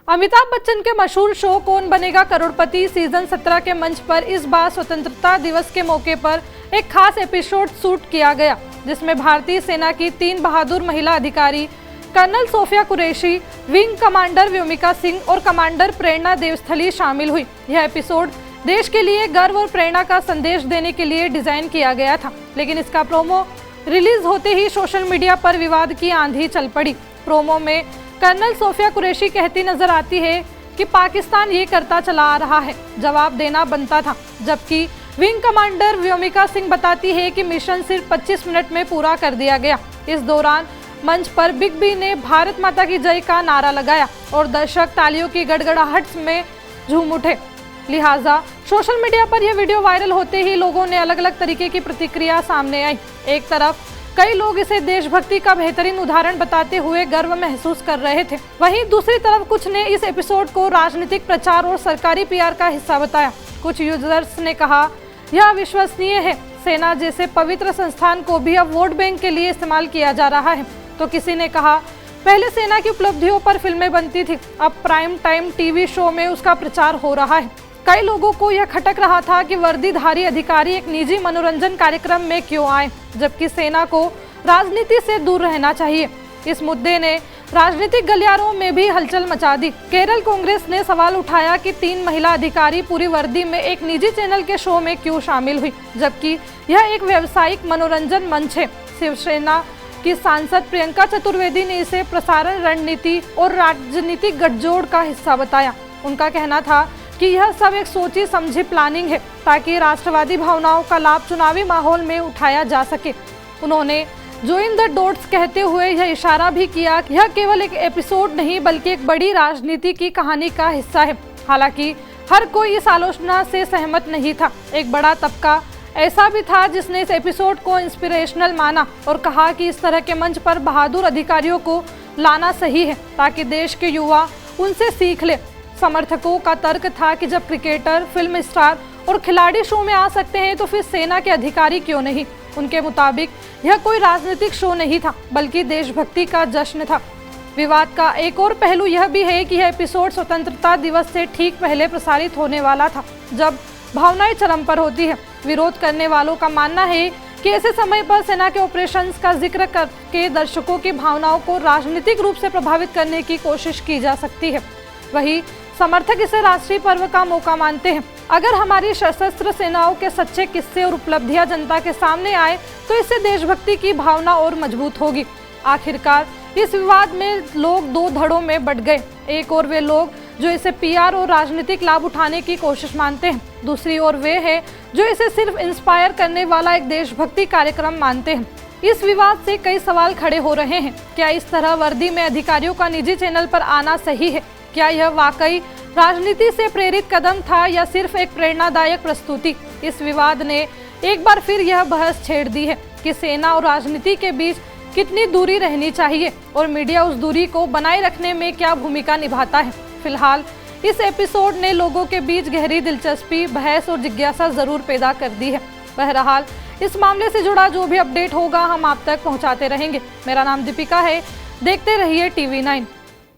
अमिताभ बच्चन के मशहूर शो कौन बनेगा करोड़पति सीजन 17 के मंच पर इस बार स्वतंत्रता दिवस के मौके पर एक खास एपिसोड शूट किया गया, जिसमें भारतीय सेना की 3 बहादुर महिला अधिकारी colonel Sofia Qureshi, wing commander Vyomika Singh और कमांडर प्रेरणा देवस्थली शामिल हुई। यह एपिसोड देश के लिए गर्व और प्रेरणा का संदेश देने के लिए डिजाइन किया गया था, लेकिन इसका प्रोमो रिलीज होते ही सोशल मीडिया पर विवाद की आंधी चल पड़ी। प्रोमो में कर्नल सोफिया कुरैशी कहती नजर आती है कि पाकिस्तान ये करता चला आ रहा है, जवाब देना बनता था, जबकि विंग कमांडर व्योमिका सिंह बताती है कि मिशन सिर्फ 25 मिनट में पूरा कर दिया गया। इस दौरान मंच पर बिग बी ने भारत माता की जय का नारा लगाया और दर्शक तालियों की गड़गड़ाहट में झूम उठे। लिहाजा सोशल मीडिया पर यह वीडियो वायरल होते ही लोगों ने अलग अलग तरीके की प्रतिक्रिया सामने आई। एक तरफ कई लोग इसे देशभक्ति का बेहतरीन उदाहरण बताते हुए गर्व महसूस कर रहे थे, वहीं दूसरी तरफ कुछ ने इस एपिसोड को राजनीतिक प्रचार और सरकारी पीआर का हिस्सा बताया। कुछ यूजर्स ने कहा यह अविश्वसनीय है, सेना जैसे पवित्र संस्थान को भी अब वोट बैंक के लिए इस्तेमाल किया जा रहा है। तो किसी ने कहा पहले सेना की उपलब्धियों पर फिल्में बनती थी, अब प्राइम टाइम टीवी शो में उसका प्रचार हो रहा है। कई लोगों को यह खटक रहा था कि वर्दीधारी अधिकारी एक निजी मनोरंजन कार्यक्रम में क्यों आए, जबकि सेना को राजनीति से दूर रहना चाहिए। इस मुद्दे ने राजनीतिक गलियारों में भी हलचल मचा दी। केरल कांग्रेस ने सवाल उठाया कि 3 महिला अधिकारी पूरी वर्दी में एक निजी चैनल के शो में क्यों शामिल हुई, जबकि यह एक व्यावसायिक मनोरंजन मंच है। शिवसेना की सांसद प्रियंका चतुर्वेदी ने इसे प्रसारण रणनीति और राजनीतिक गठजोड़ का हिस्सा बताया। उनका कहना था कि यह सब एक सोची समझी प्लानिंग है ताकि राष्ट्रवादी भावनाओं का लाभ चुनावी माहौल में उठाया जा सके। उन्होंने जॉइन द डॉट्स कहते हुए यह इशारा भी किया कि यह केवल एक एपिसोड नहीं बल्कि एक बड़ी राजनीति की कहानी का हिस्सा है। हालांकि हर कोई इस आलोचना से सहमत नहीं था। एक बड़ा तबका ऐसा भी था जिसने इस एपिसोड को इंस्पिरेशनल माना और कहा कि इस तरह के मंच पर बहादुर अधिकारियों को लाना सही है ताकि देश के युवा उनसे सीख ले। समर्थकों का तर्क था कि जब क्रिकेटर, फिल्म स्टार और खिलाड़ी शो में आ सकते हैं तो फिर सेना के अधिकारी क्यों नहीं। उनके मुताबिक यह कोई राजनीतिक शो नहीं था बल्कि देशभक्ति का जश्न था। विवाद का एक और पहलू यह भी है कि यह एपिसोड स्वतंत्रता दिवस से ठीक पहले प्रसारित होने वाला था, जब भावनाएं चरम पर होती है। विरोध करने वालों का मानना है कि ऐसे समय पर सेना के ऑपरेशंस का जिक्र करके दर्शकों की भावनाओं को राजनीतिक रूप से प्रभावित करने की कोशिश की जा सकती है। वहीं समर्थक इसे राष्ट्रीय पर्व का मौका मानते हैं। अगर हमारी सशस्त्र सेनाओं के सच्चे किस्से और उपलब्धियां जनता के सामने आए तो इससे देशभक्ति की भावना और मजबूत होगी। आखिरकार इस विवाद में लोग 2 धड़ों में बंट गए। एक और वे लोग जो इसे पीआर और राजनीतिक लाभ उठाने की कोशिश मानते हैं, दूसरी ओर वे हैं जो इसे सिर्फ इंस्पायर करने वाला एक देशभक्ति कार्यक्रम मानते हैं। इस विवाद से कई सवाल खड़े हो रहे हैं। क्या इस तरह वर्दी में अधिकारियों का निजी चैनल पर आना सही है? क्या यह वाकई राजनीति से प्रेरित कदम था या सिर्फ एक प्रेरणादायक प्रस्तुति? इस विवाद ने एक बार फिर यह बहस छेड़ दी है कि सेना और राजनीति के बीच कितनी दूरी रहनी चाहिए और मीडिया उस दूरी को बनाए रखने में क्या भूमिका निभाता है। फिलहाल इस एपिसोड ने लोगों के बीच गहरी दिलचस्पी, बहस और जिज्ञासा जरूर पैदा कर दी है। बहरहाल इस मामले से जुड़ा जो भी अपडेट होगा हम आप तक पहुंचाते रहेंगे। मेरा नाम दीपिका है, देखते रहिए TV9।